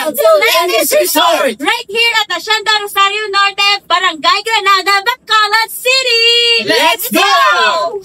to Landis Resort! Right here at Hacienda Rosario Norte, Barangay Granada, Bacolod City! Let's go!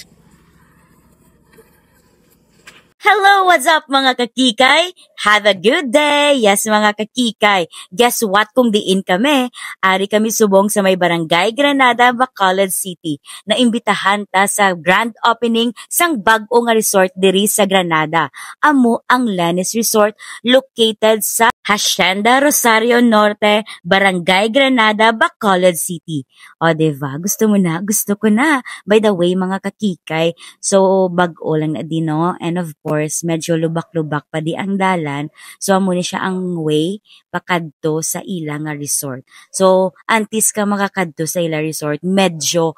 Hello, what's up mga kakikay? Have a good day! Yes mga kakikay, guess what kung diin kami? Ari kami subong sa may Barangay Granada, Bacolod City. Naimbitahan ta sa grand opening sang bag-o nga resort diri sa Granada. Amo ang Landis Resort located sa Hacienda Rosario Norte, Barangay Granada, Bacolod City. O diba? Gusto mo na? Gusto ko na. By the way mga kakikay, so bag-o lang na din no? And of course, medyo lubak-lubak pa di ang dalan. So, amo ni siya ang way pakadto sa ilang resort. So, antes ka makakadto sa ilang resort, medyo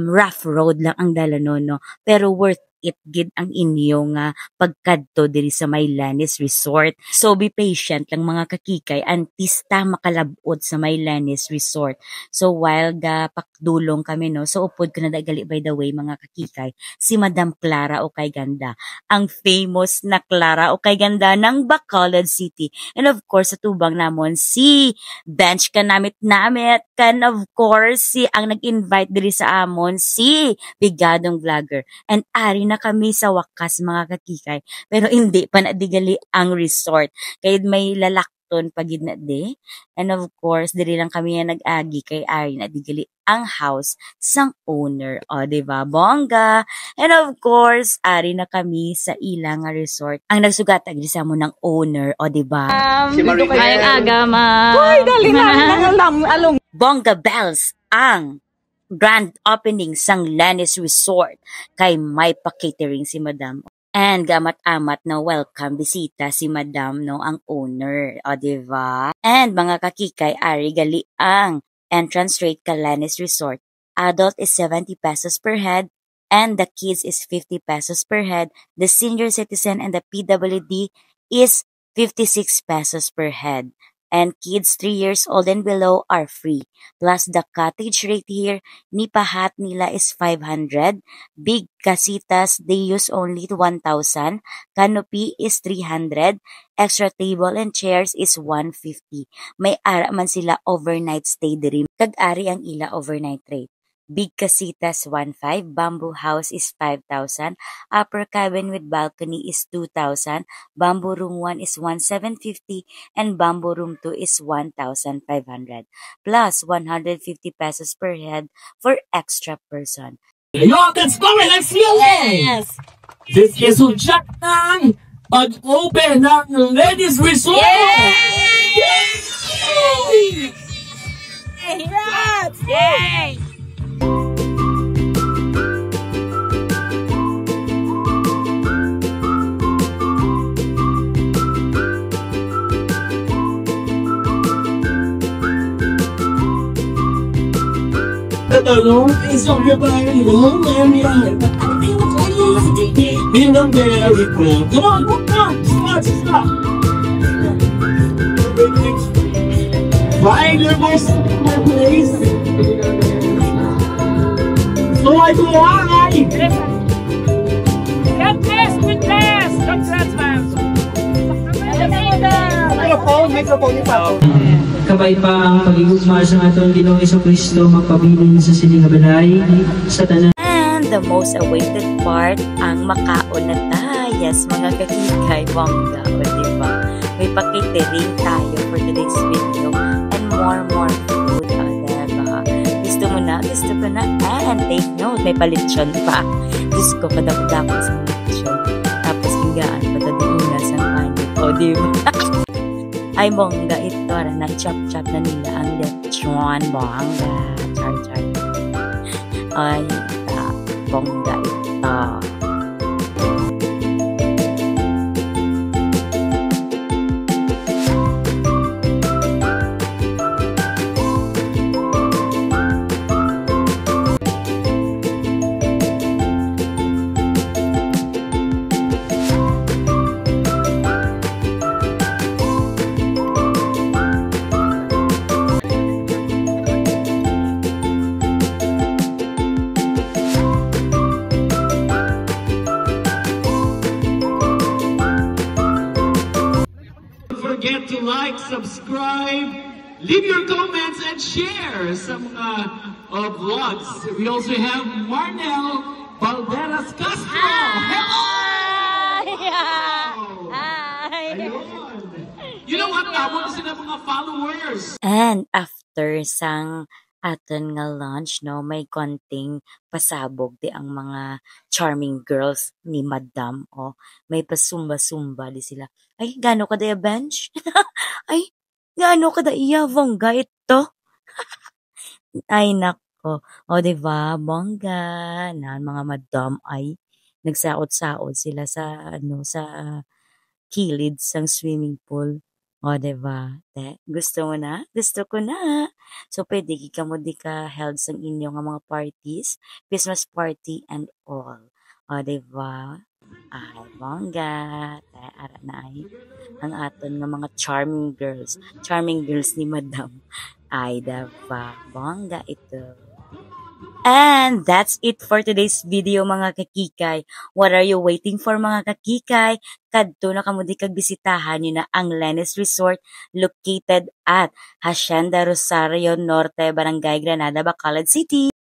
rough road lang ang dalan no. Pero worth it gid ang inyong pagkadto diri sa may Landis Resort. So be patient lang mga kakikay antes ta makalabot sa may Landis Resort. So while pakdulong kami no, so upod ko na dagali by the way mga kakikay, si Madam Clara Ukay Ganda, ang famous na Clara Ukay Ganda ng Bacolod City. And of course sa tubang namon si Bench Kanamit kan of course si ang nag-invite diri sa amon si Bigadong Vlogger. And ari na kami sa wakas mga kakikay, pero hindi pa nadigali ang resort kaya may lalakton pagid na de. And of course diri lang kami na nag-agi kay ari na digali ang house sang owner, o diba bongga. And of course ari na kami sa ilang resort ang nagsugatag di sa mo ng owner, o diba Si Maribel aga ma. Hoy dali lang along bongga bells ang grand opening sang Landis Resort kay may pa-catering si Madam. And gamat-amat na welcome bisita si Madam no ang owner, o diba? And mga kakikay ari gali ang entrance rate ka Landis Resort. Adult is 70 pesos per head and the kids is 50 pesos per head. The senior citizen and the PWD is 56 pesos per head. And kids 3 years old and below are free. Plus the cottage rate here, ni pahat nila is 500. Big casitas, they use only 1,000. Canopy is 300. Extra table and chairs is 150. May ara man sila overnight stay diri. Kag-ari ang ila overnight rate. Big casitas 1,500, bamboo house is 5,000, upper cabin with balcony is 2,000, bamboo room 1 is 1,750, and bamboo room 2 is 1,500, plus 150 pesos per head for extra person. Yo, let's go! Let's feel it! Yes! This is Ujak ng pag-open ng Landis Resort! Yay! Yay! Yes! Yay! Alone is on your body, alone and in America. Come on, stop. Find your most place. So I go on. Get this with this. Congrats, ma'am. Microphone ni Pato. Kabay pa ang pag-igugma sa aton Ginoong Jesucristo magpabilin sa sining balay sa tanan. And the most awaited part, ang makaon na ta. Yes, mga kakikay, bongga, o diba? May pa-catering tayo for today's video and more food, o diba? Gusto mo na? Gusto ko na. And take note, may palitsyon pa. Diyos ko, kadapdapos sa palitsyon. Tapos higaan, patadiuna sa panit, o diba? Ay, bongga ito. Na chop-chop na nila ang lechon. Bongga. Char. Ay, bongga ito. Don't forget to like, subscribe, leave your comments, and share some vlogs. We also have Marnel Valderas Castro. Hello! Ayun. You know what? Tawag sila mga followers. And after sang aton nga lunch, no, may konting pasabog di ang mga charming girls ni Madam. O, may pasumba-sumba di sila. Ay, gano ka da bench? Ay, gano ka da iya, bongga ito? Ay, nako. O, diba, bongga. Na, mga Madam ay nagsaot-saot sila sa, sa kilid sang swimming pool. O, diba? Gusto mo na? Gusto ko na. So, pwede ka mo di ka held sang inyo nga mga parties, Christmas party and all. O, diba? Ay, bongga. Ara na ay. Ang aton nga mga charming girls ni Madam. Ay, diba? Bongga ito. And that's it for today's video mga kakikay. What are you waiting for mga kakikay? Kadto na kamo di kag bisitahan nyo na ang Lenis Resort located at Hacienda Rosario Norte, Barangay Granada, Bacolod City.